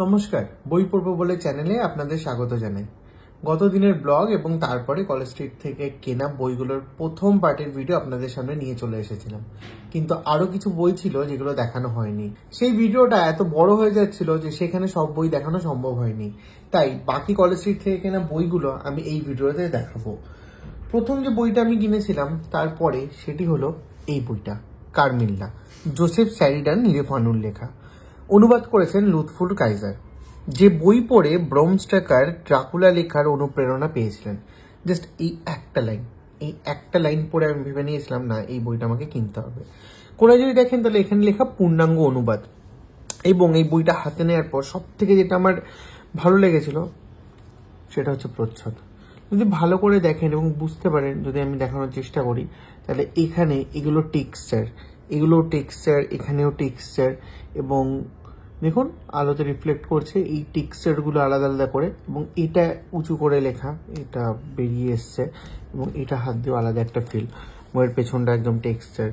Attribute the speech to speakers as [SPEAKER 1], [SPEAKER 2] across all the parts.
[SPEAKER 1] নমস্কার, বই পড়বো বলে চ্যানেলে আপনাদের স্বাগত জানাই। গত দিনের ব্লগ এবং তারপরে কলেজ স্ট্রিট থেকে কেনা বইগুলোর প্রথম পার্টের ভিডিও আপনাদের সামনে নিয়ে চলে এসেছিলাম, কিন্তু আরো কিছু বই ছিল যেগুলো দেখানো হয়নি। সেই ভিডিওটা এত বড় হয়ে যাচ্ছিল যে সেখানে সব বই দেখানো সম্ভব হয়নি, তাই বাকি কলেজ স্ট্রিট থেকে কেনা বইগুলো আমি এই ভিডিওতে দেখাবো। প্রথম যে বইটা আমি কিনেছিলাম তারপরে সেটি হলো এই বইটা, কারমিল্লা, জোসেফ স্যারিডান লেফানুর লেখা। অনুবাদ করেছেন লুৎফুর কাইজার। যে বই পড়ে ব্রম স্টোকার ড্রাকুলা লেখার অনুপ্রেরণা পেয়েছিলেন। জাস্ট এই একটা লাইন পড়ে আমি ভেবে নিয়েছিলাম না, এই বইটা আমাকে কিনতে হবে। কোথায় যদি দেখেন তাহলে এখানে লেখা পূর্ণাঙ্গ অনুবাদ। এবং এই বইটা হাতে নেওয়ার পর সব থেকে যেটা আমার ভালো লেগেছিল সেটা হচ্ছে প্রচ্ছদ। যদি ভালো করে দেখেন এবং বুঝতে পারেন, যদি আমি দেখানোর চেষ্টা করি, তাহলে এখানে এগুলো টেক্সচার, এখানেও টেক্সচার, এবং দেখুন আলোতে রিফ্লেক্ট করছে এই টেক্সচারগুলো আলাদা আলাদা করে, এবং এটা উঁচু করে লেখা, এটা বেরিয়ে এসছে, এবং এটা হাত দিয়ে আলাদা একটা ফিল। বইয়ের পেছনটা একদম টেক্সচার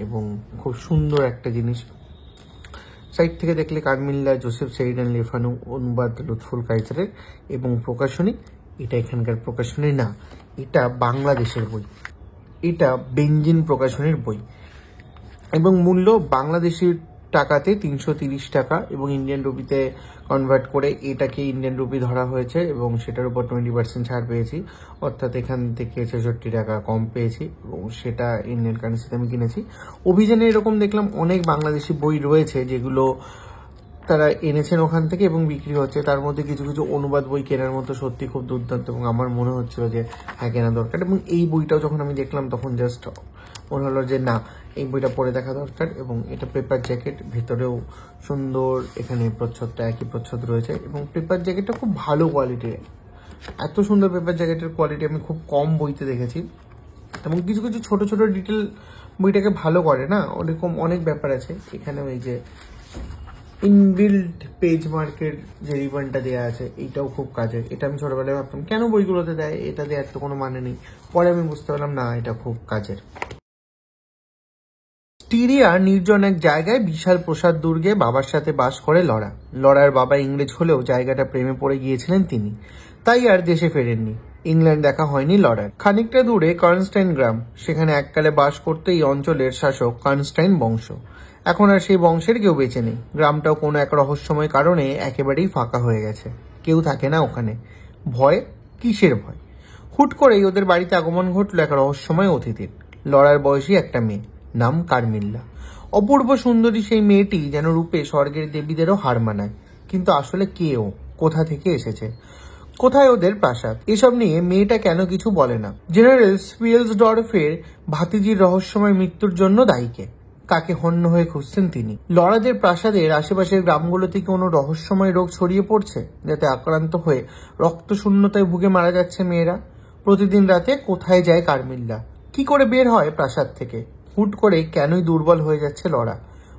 [SPEAKER 1] এবং খুব সুন্দর একটা জিনিস। সাইড থেকে দেখলে কারমিল্লা, জোসেফ স্যারিডান লেফানু, অনুবাদ লুৎফুল কাইজারের, এবং প্রকাশনী এটা এখানকার প্রকাশনী না, এটা বাংলাদেশের বই, এটা বেঞ্জিন প্রকাশনীর বই, এবং মূল্য বাংলাদেশি টাকাতে 330 টাকা, এবং ইন্ডিয়ান রুপিতে কনভার্ট করে এটাকে ইন্ডিয়ান রুপি ধরা হয়েছে, এবং সেটার উপর 20% ছাড় পেয়েছি, অর্থাৎ এখান থেকে 66 টাকা কম পেয়েছি, এবং সেটা ইন্ডিয়ান কারেন্সিতে আমি কিনেছি। অভিযানে এরকম দেখলাম অনেক বাংলাদেশি বই রয়েছে যেগুলো তারা এনেছেন ওখান থেকে এবং বিক্রি হচ্ছে। তার মধ্যে কিছু কিছু অনুবাদ বই কেনার মতো সত্যি খুব দুর্দান্ত, এবং আমার মনে হচ্ছিল যে হ্যাঁ কেনা দরকার। এবং এই বইটাও যখন আমি দেখলাম তখন জাস্ট মনে হলো যে না, এই বইটা পড়ে দেখা দরকার। এবং এটা পেপার জ্যাকেট, ভেতরেও সুন্দর, এখানে প্রচ্ছদটা একই প্রচ্ছদ রয়েছে, এবং পেপার জ্যাকেটটা খুব ভালো কোয়ালিটির। এত সুন্দর পেপার জ্যাকেটের কোয়ালিটি আমি খুব কম বইতে দেখেছি। এবং কিছু কিছু ছোট ছোট ডিটেল বইটাকে ভালো করে না, ওরকম অনেক ব্যাপার আছে। এখানে ওই যে ইনবিল্ড পেজ মার্কের যে রিবনটা দেওয়া আছে, এইটাও খুব কাজের। এটা আমি ছোটবেলায় ভাবতাম কেন বইগুলোতে দেয়, এটা দেওয়ার তো কোনো মানে নেই। পরে আমি বুঝতে পারলাম না, এটা খুব কাজের। স্টিরিয়ার নির্জন এক জায়গায় বিশাল প্রসাদ দুর্গে বাবার সাথে বাস করে লরা। লরার বাবা ইংরেজ হলেও জায়গাটা প্রেমে পড়ে গিয়েছিলেন তিনি, তাই আর দেশে ফেরেননি। ইংল্যান্ড দেখা হয়নি লরার। খানিকটা দূরে কার্নস্টাইন গ্রাম, সেখানে এককালে বাস করতে এই অঞ্চলের শাসক কার্নস্টাইন বংশ। এখন আর সেই বংশের কেউ বেঁচে নেই। গ্রামটাও কোনো এক রহস্যময় কারণে একেবারেই ফাঁকা হয়ে গেছে, কেউ থাকে না ওখানে। ভয়? কিসের ভয়? হুট করেই ওদের বাড়িতে আগমন ঘটল এক রহস্যময় অতিথির। লরার বয়সী একটা মেয়ে, নাম কারমিল্লা। অপূর্ব সুন্দরী সেই মেয়েটি যেন রূপে স্বর্গের দেবীদেরও হার মানায়। কিন্তু আসলে কে ও, কোথা থেকে এসেছে, কোথায় ওদের প্রাসাদ, এসব নিয়ে মেয়েটা কেন কিছু বলে না। জেনারেল স্পিয়েলসডর্ফের ভাতিজির রহস্যময় মৃত্যুর জন্য দায়ীকে, কাকে হন্য হয়ে খুঁজছেন তিনি। লরাদের প্রাসাদের আশেপাশের গ্রামগুলোতে কোনো রহস্যময় রোগ ছড়িয়ে পড়ছে, যাতে আক্রান্ত হয়ে রক্ত শূন্যতায় ভুগে মারা যাচ্ছে মেয়েরা। প্রতিদিন রাতে কোথায় যায় কারমিল্লা, কি করে বের হয় প্রাসাদ থেকে, হুট করে কেনই দুর্বল হয়ে যাচ্ছে লরা,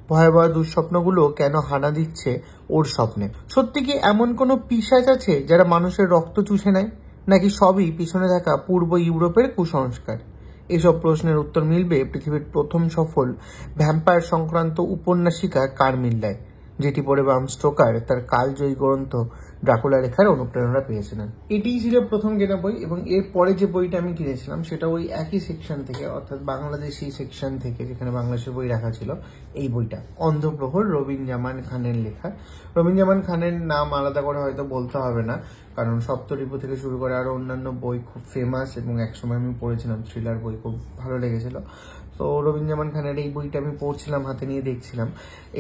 [SPEAKER 1] ভয়াবহ দুঃস্বপ্নগুলো কেন হানা দিচ্ছে ওর স্বপ্নে। সত্যি কি এমন কোনো পিশাচ আছে যারা মানুষের রক্ত চুষে নেয়, নাকি সবই পিছনে থাকা পূর্ব ইউরোপের কুসংস্কার? এসব প্রশ্নের উত্তর মিলবে পৃথিবীর প্রথম সফল ভ্যাম্পায়ার সংক্রান্ত উপন্যাসিকা কারমিল্লায়, যেটি পড়ে ব্রাম স্টোকার তার কালজয়ী গ্রন্থ ড্রাকুলা লেখার অনুপ্রেরণা পেয়েছিলেন। এটিই ছিল প্রথম কেনা বই, এবং এর পরে যে বইটা আমি কিনেছিলাম সেটা ওই একই সেকশন থেকে, অর্থাৎ বাংলাদেশি সেকশন থেকে, যেখানে বাংলাদেশের বই রাখা ছিল। এই বইটা অন্ধপ্রহর, রবিন জামান খানের লেখা। রবিন জামান খানের নাম আলাদা করে হয়তো বলতে হবে না, কারণ সপ্তরিপু থেকে শুরু করে আরো অন্যান্য বই খুব ফেমাস, এবং একসময় আমি পড়েছিলাম, থ্রিলার বই খুব ভালো লেগেছিল। তো রবিন জামান খানের এই বইটা আমি পড়ছিলাম, হাতে নিয়ে দেখছিলাম।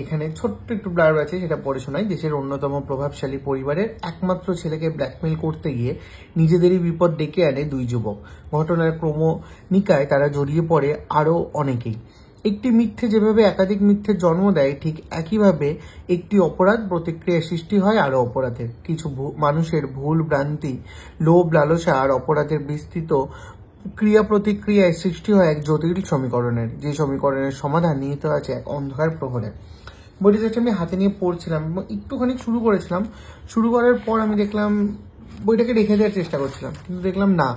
[SPEAKER 1] এখানে ছোট্ট একটু ব্লার্ব আছে, সেটা পড়ে শোনাই। দেশের অন্যতম প্রভাবশালী পরিবারের একমাত্র ছেলেকে ব্ল্যাকমেল করতে গিয়ে নিজেদেরই বিপদ ডেকে আনে দুই যুবক। ঘটনার ক্রমনিকায় তারা জড়িয়ে পড়ে আরো অনেকেই। একটি মিথ্যে যেভাবে একাধিক মিথ্যের জন্ম দেয়, ঠিক একইভাবে একটি অপরাধ প্রতিক্রিয়া সৃষ্টি হয় আরো অপরাধের। কিছু মানুষের ভুল ভ্রান্তি, লোভ, লালসা আর অপরাধের বিস্তৃত ক্রিয়া প্রতিক্রিয়ায় সৃষ্টি হয় এক জটিল সমীকরণের, যে সমীকরণের সমাধান নিহিত আছে এক অন্ধকার প্রহরে। বইটি যেটা আমি হাতে নিয়ে পড়ছিলাম এবং একটুখানি শুরু করেছিলাম, শুরু করার পর আমি দেখলাম বইটাকে রেখে দেওয়ার চেষ্টা করছিলাম, কিন্তু দেখলাম না,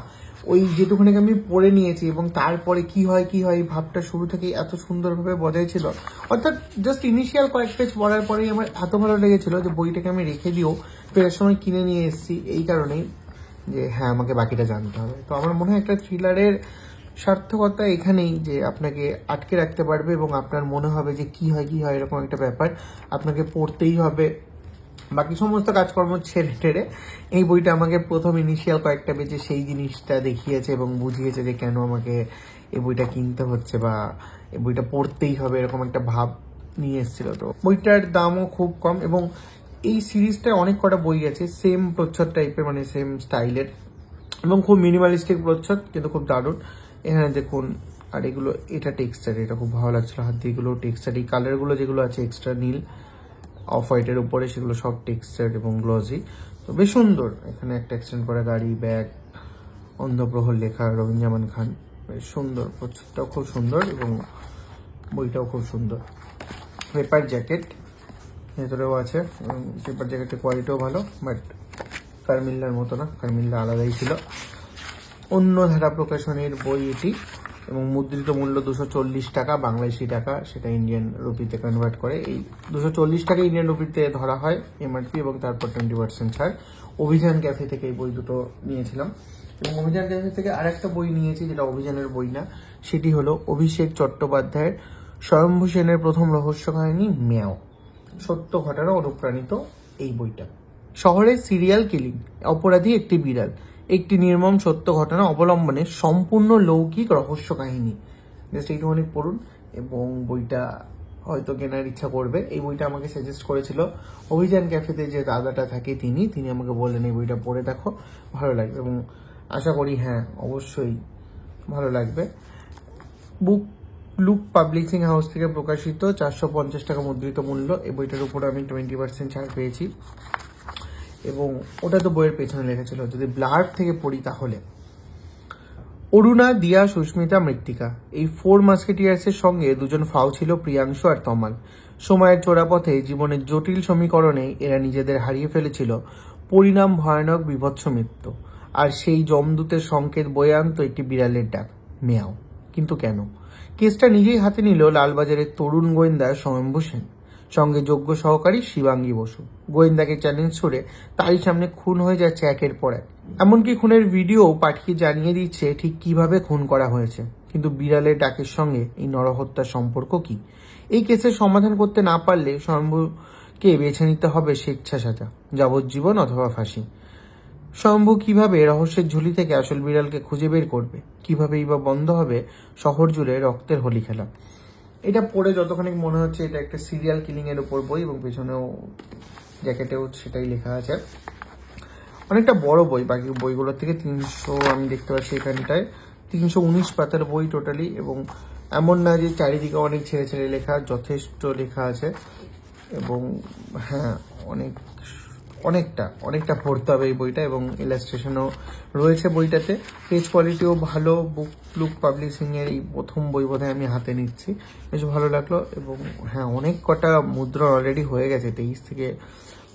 [SPEAKER 1] ওই যেটুকুনি আমি পড়ে নিয়েছি এবং তারপরে কি হয় এই ভাবটা শুরু থেকেই এত সুন্দরভাবে বজায় ছিল। অর্থাৎ জাস্ট ইনিশিয়াল কয়েক পেজ পড়ার পরেই আমার এত ভালো লেগেছিল যে বইটাকে আমি রেখে দিয়েও ফেরার সময় কিনে নিয়ে এসেছি, এই কারণেই যে হ্যাঁ আমাকে বাকিটা জানতে হবে। তো আমার মনে হয় একটা থ্রিলারের সার্থকতা এখানেই যে আপনাকে আটকে রাখতে পারবে এবং আপনার মনে হবে যে কি হয় এরকম একটা ব্যাপার, আপনাকে পড়তেই হবে। বাকি সমস্ত কাজকর্ম ছেড়ে টেড়ে এই বইটা আমাকে প্রথম ইনিশিয়াল কয়েকটা পেজে সেই জিনিসটা দেখিয়েছে এবং বুঝিয়েছে যে কেন আমাকে এই বইটা কিনতে হচ্ছে বা এই বইটা পড়তেই হবে, এরকম একটা ভাব নিয়ে এসেছিল। তো বইটার দামও খুব কম এবং এই সিরিজটায় অনেক কটা বই আছে সেম প্রচ্ছদ টাইপের, মানে সেম স্টাইলের এবং খুব মিনিমালিস্টিক প্রচ্ছদ, কিন্তু খুব দারুণ। এখানে দেখুন, আর এগুলো এটা টেক্সচার, এটা খুব ভালো লাগছিল হাত দিয়ে, এগুলো টেক্সচার। এই কালারগুলো যেগুলো আছে এক্সট্রা নীল অফ হোয়াইটের উপরে, সেগুলো সব টেক্সচার এবং গ্লসি, তো বেশ সুন্দর। এখানে একটা এক্সটেন্ড করা গাড়ি, ব্যাগ, অন্ধপ্রহর লেখা, রবীন্দ্রমান খান, বেশ সুন্দর। প্রচ্ছদটাও খুব সুন্দর এবং বইটাও খুব সুন্দর। পেপার জ্যাকেট ভেতরেও আছে এবং পেপার জ্যাকেটের কোয়ালিটিও ভালো, বাট কারমিল্লার মতো না, কারমিল্লা আলাদাই ছিল। অন্য ধারা প্রকাশনের বই এটি এবং মুদ্রিত মূল্য 240 টাকা, বাংলাদেশি টাকা, সেটা ইন্ডিয়ান রুপিতে কনভার্ট করে। এই 240 টাকা ইন্ডিয়ান রুপিতে ধরা হয় এমআরপি এবং তারপর 20% ছাড়। অভিযান ক্যাফে থেকে এই বই দুটো নিয়েছিলাম এবং অভিযান ক্যাফে থেকে আরেকটা বই নিয়েছি যেটা অভিযানের বই না, সেটি হলো অভিষেক চট্টোপাধ্যায়ের স্বয়ম্ভু সেনের প্রথম রহস্য কাহিনী ম্যাও। সত্য ঘটনা অনুপ্রাণিত এই বইটা। শহরে সিরিয়াল কিলিং, অপরাধী একটি বিড়াল, একটি নির্মম সত্য ঘটনা অবলম্বনে সম্পূর্ণ লৌকিক রহস্য কাহিনী। জাস্ট এইটুখানি পড়ুন এবং বইটা হয়তো কেনার ইচ্ছা করবে। এই বইটা আমাকে সাজেস্ট করেছিল অভিযান ক্যাফেতে যে দাদাটা থাকে, তিনি আমাকে বললেন এই বইটা পড়ে দেখো, ভালো লাগবে, এবং আশা করি হ্যাঁ অবশ্যই ভালো লাগবে। বুক লুক পাবলিশিং হাউস থেকে প্রকাশিত, 450 টাকা মুদ্রিত মূল্য। এই বইটার উপরে আমি 20% ছাড় পেয়েছি এবং ওটা তো বইয়ের পেছনে লেখা ছিল। যদি ব্লার থেকে পড়ি তাহলে অরুণা, দিয়া, সুস্মিতা, মৃত্তিকা, এই 4 মাস্কেটিয়ার্সের সঙ্গে দুজন ফাও ছিল প্রিয়াংশু আর তমাল। সময়ের চোরাপথে জীবনের জটিল সমীকরণে এরা নিজেদের হারিয়ে ফেলেছিল, পরিণাম ভয়ানক বিভৎস মৃত্যু। আর সেই যমদূতের সংকেত বয়ে আনত একটি বিড়ালের ডাক, মেয়াও। কিন্তু কেন? কেসটা নিজেই হাতে নিল লালবাজারের তরুণ গোয়েন্দা স্বয়ম্ভু সেন, সঙ্গে যোগ্য সহকারী শিবাঙ্গী বসু। গোয়েন্দাকে চ্যালেঞ্জ ছুড়ে তারই সামনে খুন হয়ে যাচ্ছে একের পর এক, এমনকি খুনের ভিডিও পাঠিয়ে জানিয়ে দিচ্ছে ঠিক কিভাবে খুন করা হয়েছে। কিন্তু বিড়ালের ডাকের সঙ্গে এই নরহত্যার সম্পর্ক কি? এই কেসের সমাধান করতে না পারলে স্বয়ম্ভুকে বেছে নিতে হবে স্বেচ্ছা সাজা, যাবজ্জীবন অথবা ফাঁসি। স্বয়ম্ভু কিভাবে রহস্যের ঝুলি থেকে আসল বিড়ালকে খুঁজে বের করবে? কিভাবেই বা বন্ধ হবে শহর জুড়ে রক্তের হোলি খেলা? এটা পড়ে যতখানি মনে হচ্ছে এটা একটা সিরিয়াল কিলিং এর উপর বই এবং পেছনেও জ্যাকেটেও সেটাই লেখা আছে। অনেকটা বড় বই, বাকি বইগুলোর থেকে 300 আমি দেখতে পাচ্ছি এখানটায় 319 পাতার বই টোটালি, এবং এমন না যে চারিদিকে অনেক ছেড়ে ছেড়ে লেখা, যথেষ্ট লেখা আছে এবং হ্যাঁ অনেকটা পড়তে হবে এই বইটা এবং ইলাস্ট্রেশনও রয়েছে বইটাতে। পেজ কোয়ালিটিও ভালো। বুক লুক পাবলিশিং এর এই প্রথম বই বোধহয় আমি হাতে নিচ্ছি, বেশ ভালো লাগলো। এবং হ্যাঁ অনেক কটা মুদ্রণ অলরেডি হয়ে গেছে 23 থেকে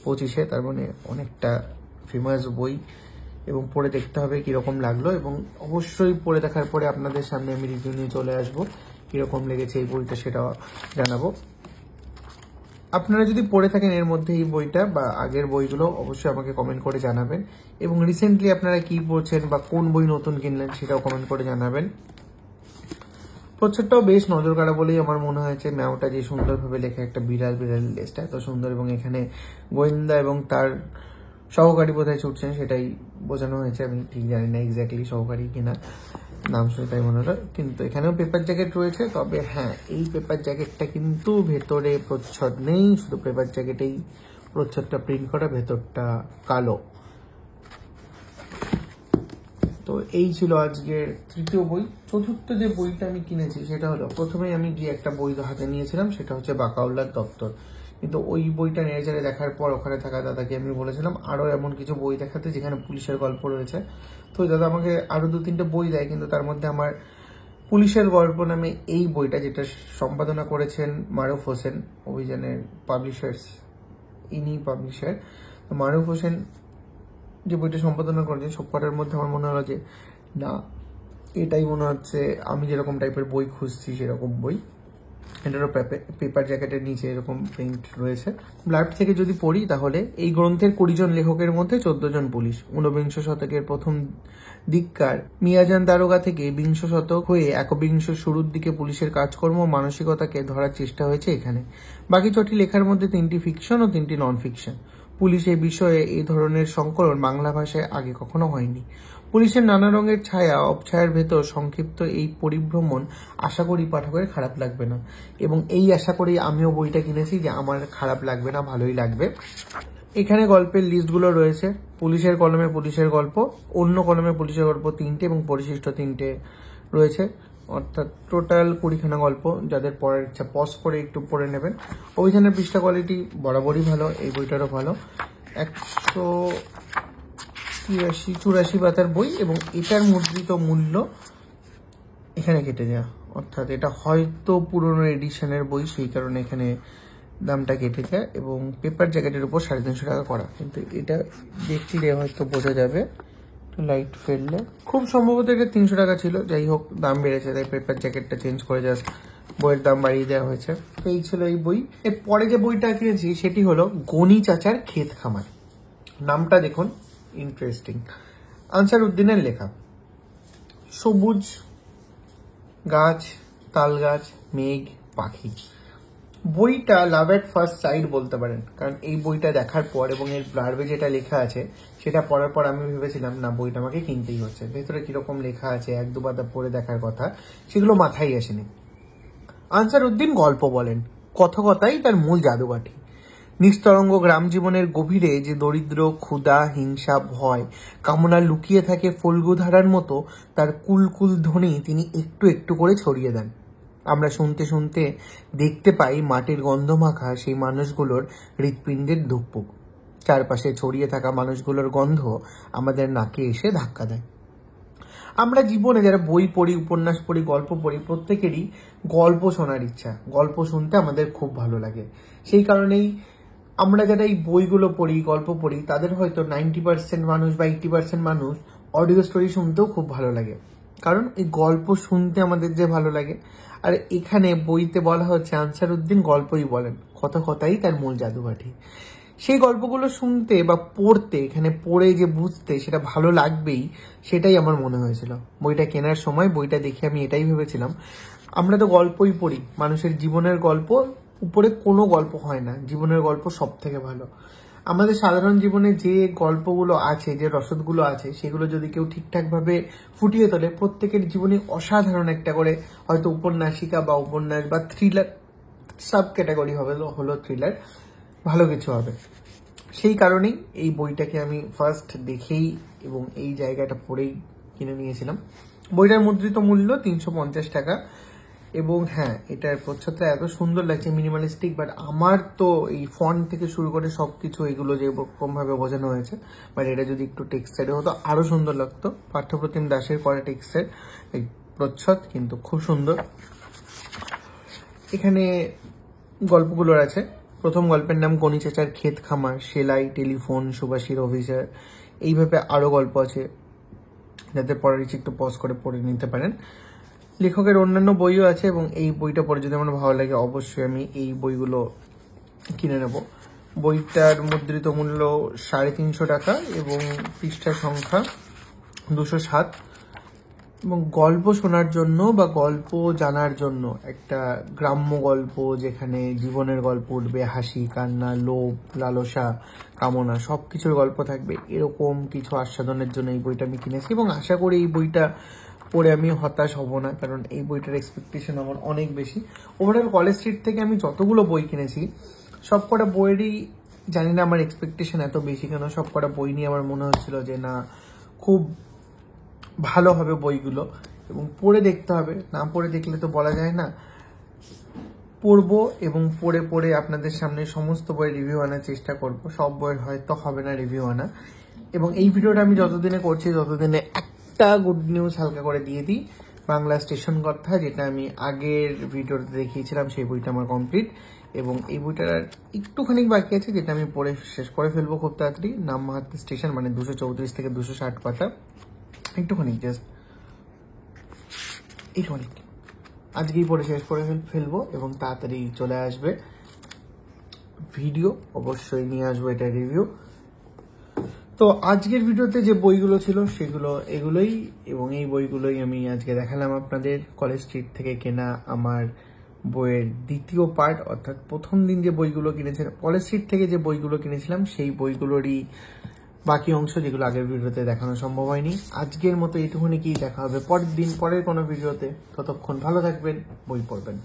[SPEAKER 1] 25-এ, তার মানে অনেকটা ফেমাস বই এবং পড়ে দেখতে হবে কিরকম লাগলো এবং অবশ্যই পড়ে দেখার পরে আপনাদের সামনে আমি রিভিউ নিয়ে চলে আসবো, কিরকম লেগেছে এই বইটা সেটা জানাবো। আপনারা যদি পড়ে থাকেন এর মধ্যে এই বইটা বা আগের বইগুলো, অবশ্যই আমাকে কমেন্ট করে জানাবেন এবং রিসেন্টলি আপনারা কি পড়ছেন বা কোন বই নতুন কিনলেন সেটাও কমেন্ট করে জানাবেন। প্রচ্ছদটাও বেশ নজর কাড়া বলেই আমার মনে হয়েছে। ম্যাওটা যে সুন্দরভাবে লেখা, একটা বিড়াল লেজটা এত সুন্দর এবং এখানে গোয়েন্দা এবং তার সহকারী বোধহয় ছুটছেন সেটাই বোঝানো হয়েছে। আমি ঠিক জানি না এক্স্যাক্টলি সহকারী কিনা, নাম শুনে তাই মনে হলো। কিন্তু এখানেও পেপার জ্যাকেট রয়েছে, তবে হ্যাঁ এই পেপার জ্যাকেটটা কিন্তু ভেতরে প্রচ্ছদ নেই, শুধু পেপার জ্যাকেটেই প্রচ্ছদটা প্রিন্ট করা, ভেতরটা কালো। তো এই ছিল আজকের তৃতীয় বই। চতুর্থ যে বইটা আমি কিনেছি সেটা হলো, প্রথমেই আমি যে একটা বই হাতে নিয়েছিলাম সেটা হচ্ছে বাকাউল্লার দপ্তর, কিন্তু ওই বইটা নেড়েচেড়ে দেখার পর ওখানে থাকা দাদাকে আমি বলেছিলাম আরও এমন কিছু বই দেখাতে যেখানে পুলিশের গল্প রয়েছে। তো দাদা আমাকে আরও 2-3টে বই দেয়, কিন্তু তার মধ্যে আমার পুলিশের গল্প নামে এই বইটা, যেটা সম্পাদনা করেছেন মারুফ হোসেন, অভিযানের পাবলিশার্স ইনি পাবলিশার। তো মারুফ হোসেন যে বইটা সম্পাদনা করেছেন সবকটার মধ্যে আমার মনে হলো যে না, এটাই মনে হচ্ছে আমি যেরকম টাইপের বই খুঁজছি সেরকম বই। এটারও পেপার জ্যাকেটের নিচে এরকম প্রিন্ট রয়েছে। ব্লাড থেকে যদি পড়ি তাহলে এই গ্রন্থের 20 জন লেখকের মধ্যে 14 জন পুলিশ। ঊনবিংশ শতকের প্রথম দিককার মিয়াজান দারোগা থেকে বিংশ শতক হয়ে একবিংশ শুরুর দিকে পুলিশের কাজকর্ম ও মানসিকতাকে ধরার চেষ্টা হয়েছে এখানে। বাকি 6টি লেখার মধ্যে 3টি ফিকশন ও 3টি নন ফিকশন। পুলিশ এই বিষয়ে এই ধরনের সংকলন বাংলা ভাষায় আগে কখনো হয়নি। পুলিশের নানা রঙের ছায়া অবছায়ার ভেতর সংক্ষিপ্ত এই পরিভ্রমণ আশা করি পাঠকের খারাপ লাগবে না, এবং এই আশা করি আমিও বইটা কিনেছি যে আমার খারাপ লাগবে না, ভালোই লাগবে। এখানে গল্পের লিস্টগুলো রয়েছে। পুলিশের কলমে পুলিশের গল্প, অন্য কলমে পুলিশের গল্প 3টে এবং পরিশিষ্ট 3টে রয়েছে, অর্থাৎ টোটাল 20খানা গল্প। যাদের পড়ার ইচ্ছা পজ করে একটু পড়ে নেবেন। অভিযানের পৃষ্ঠা কোয়ালিটি বরাবরই ভালো, এই বইটারও ভালো। 183 পাতার বই এবং এটার মুদ্রিত মূল্য এখানে কেটে দেওয়া, অর্থাৎ এটা হয়তো পুরনো এডিশনের বই, সেই কারণে এখানে দামটা কেটে যায়, এবং পেপার জ্যাকেটের উপর 350 টাকা করা। কিন্তু এটা দেখলে হয়তো বোঝা যাবে, লাইট ফেললে খুব সম্ভবত এটা 300 টাকা ছিল। যাই হোক, দাম বেড়েছে তাই পেপার জ্যাকেটটা চেঞ্জ করে জাস্ট বইয়ের দাম বাড়িয়ে দেওয়া হয়েছে। এই ছিল এই বই। এর পরে যে বইটা কিনেছি সেটি হলো গনি চাচার ক্ষেত খামার। নামটা দেখুন, ইন্টারেস্টিং। আনসার উদ্দিনের লেখা। সবুজ গাছ, তাল গাছ, মেঘ, পাখি। বইটা লাভ এট ফার্স্ট সাইট বলতে পারেন, কারণ এই বইটা দেখার পর এবং এর ব্লার্বে যেটা লেখা আছে সেটা পড়ার পর আমি ভেবেছিলাম না, বইটা আমাকে কিনতেই হচ্ছে। ভেতরে কিরকম লেখা আছে, 1-2 পাতা পড়ে দেখার কথা, সেগুলো মাথায় আসেনি। আনসার উদ্দিন গল্প বলেন, কথকতাই তার মূল জাদুকাঠি। নিস্তরঙ্গ গ্রাম জীবনের গভীরে যে দরিদ্র, ক্ষুধা, হিংসা, ভয়, কামনা লুকিয়ে থাকে ফল্গু ধারার মতো, তার কুলকুল ধ্বনি তিনি একটু একটু করে ছড়িয়ে দেন। আমরা শুনতে শুনতে দেখতে পাই মাটির গন্ধ মাখা সেই মানুষগুলোর হৃৎপিণ্ডের ধুকপুক। চারপাশে ছড়িয়ে থাকা মানুষগুলোর গন্ধ আমাদের নাকে এসে ধাক্কা দেয়। আমরা জীবনে যারা বই পড়ি, উপন্যাস পড়ি, গল্প পড়ি, প্রত্যেকেরই গল্প শোনার ইচ্ছা। গল্প শুনতে আমাদের খুব ভালো লাগে। সেই কারণেই আমরা যারা এই বইগুলো পড়ি, গল্প পড়ি, তাদের হয়তো 90% মানুষ বা 80% মানুষ অডিও স্টোরি শুনতেও খুব ভালো লাগে, কারণ এই গল্প শুনতে আমাদের যে ভালো লাগে। আর এখানে বইতে বলা হচ্ছে আনসার উদ্দিন গল্পই বলেন, কথাই তার মূল জাদুকাঠি। সেই গল্পগুলো শুনতে বা পড়তে, এখানে পড়ে যে বুঝতে সেটা ভালো লাগবেই, সেটাই আমার মনে হয়েছিল। বইটা কেনার সময় বইটা দেখে আমি এটাই ভেবেছিলাম, আমরা তো গল্পই পড়ি, মানুষের জীবনের গল্প, উপরে কোনো গল্প হয় না, জীবনের গল্প সব থেকে ভালো। আমাদের সাধারণ জীবনে যে গল্পগুলো আছে, যে রসদগুলো আছে, সেগুলো যদি কেউ ঠিকঠাকভাবে ফুটিয়ে তোলে, প্রত্যেকের জীবনে অসাধারণ একটা করে হয়তো উপন্যাসিকা বা উপন্যাস বা থ্রিলার, সাব ক্যাটাগরি হলো থ্রিলার, ভালো কিছু হবে। সেই কারণেই এই বইটাকে আমি ফার্স্ট দেখেই এবং এই জায়গাটা পড়েই কিনে নিয়েছিলাম। বইটার মুদ্রিত মূল্য 350 টাকা। এবং হ্যাঁ, এটার প্রচ্ছদটা এত সুন্দর লাগছে, মিনিমালিস্টিক, বাট আমার তো এই ফন্ট থেকে শুরু করে সবকিছু এগুলো যেরকম ভাবে বোঝানো হয়েছে, বাট এটা যদি একটু টেক্সচারে হতো আরো সুন্দর লাগতো। পার্থপ্রতিম দাসের করা টেক্সচার এই প্রচ্ছদ কিন্তু খুব সুন্দর। এখানে গল্পগুলো আছে। প্রথম গল্পের নাম গনি চাচার ক্ষেত খামার, সেলাই, টেলিফোন, সুভাষীর অফিসার, এইভাবে আরো গল্প আছে। যাদের পড়ার ইচ্ছে একটু পজ করে পড়ে নিতে পারেন। লেখকের অন্যান্য বইও আছে এবং এই বইটা পড়ে যদি আমার ভালো লাগে অবশ্যই আমি এই বইগুলো কিনে নেব। বইটার মুদ্রিত মূল্য 350 টাকা এবং পৃষ্ঠার সংখ্যা 207। এবং গল্প শোনার জন্য বা গল্প জানার জন্য, একটা গ্রাম্য গল্প যেখানে জীবনের গল্প উঠবে, হাসি, কান্না, লোভ, লালসা, কামনা, সবকিছুর গল্প থাকবে, এরকম কিছু আস্বাদনের জন্য এই বইটা আমি কিনেছি এবং আশা করি এই বইটা পড়ে আমি হতাশ হব না, কারণ এই বইটার এক্সপেকটেশন আমার অনেক বেশি। ওভারঅল কলেজ স্ট্রিট থেকে আমি যতগুলো বই কিনেছি সবকটা বইয়েরই, জানি না আমার এক্সপেকটেশন এত বেশি কেন, সবকটা বই নিয়ে আমার মনে হচ্ছিল যে না, খুব ভালো হবে বইগুলো এবং পড়ে দেখতে হবে। না পড়ে দেখলে তো বলা যায় না। পড়বো এবং পড়ে পড়ে আপনাদের সামনে সমস্ত বইয়ের রিভিউ আনার চেষ্টা করব। সব বইয়ের হয়তো হবে না রিভিউ আনা, এবং এই ভিডিওটা আমি যতদিনে করছি ততদিনে একটা গুড নিউজ হালকা করে দিয়ে দিই। বাংলা স্টেশন কথা, যেটা আমি আগের ভিডিওতে দেখিয়েছিলাম, সেই বইটা আমার কমপ্লিট এবং এই বইটার একটুখানি বাকি আছে, যেটা আমি পড়ে শেষ করে ফেলবো খুব তাড়াতাড়ি। নাম মাহাত্ম স্টেশন, মানে 234 থেকে 260 পাতা, একটুখানি জাস্ট এইটুখানি আজকেই পড়ে শেষ করে ফেলবো এবং তাড়াতাড়ি চলে আসবে ভিডিও, অবশ্যই নিয়ে আসবো এটা রিভিউ। তো আজকের ভিডিওতে যে বইগুলো ছিল সেগুলো এগুলোই, এবং এই বইগুলোই আমি আজকে দেখালাম আপনাদের। কলেজ স্ট্রিট থেকে কেনা আমার বইয়ের দ্বিতীয় পার্ট, অর্থাৎ প্রথম দিন যে বইগুলো কিনেছিলাম, কলেজ স্ট্রিট থেকে যে বইগুলো কিনেছিলাম সেই বইগুলোরই বাকি অংশ, যেগুলো আগের ভিডিওতে দেখানো সম্ভব হয়নি। আজকের মতো এইটুকুনি, কি দেখা হবে পরের দিন পরের কোনো ভিডিওতে। ততক্ষণ ভালো থাকবেন, বই পড়বেন।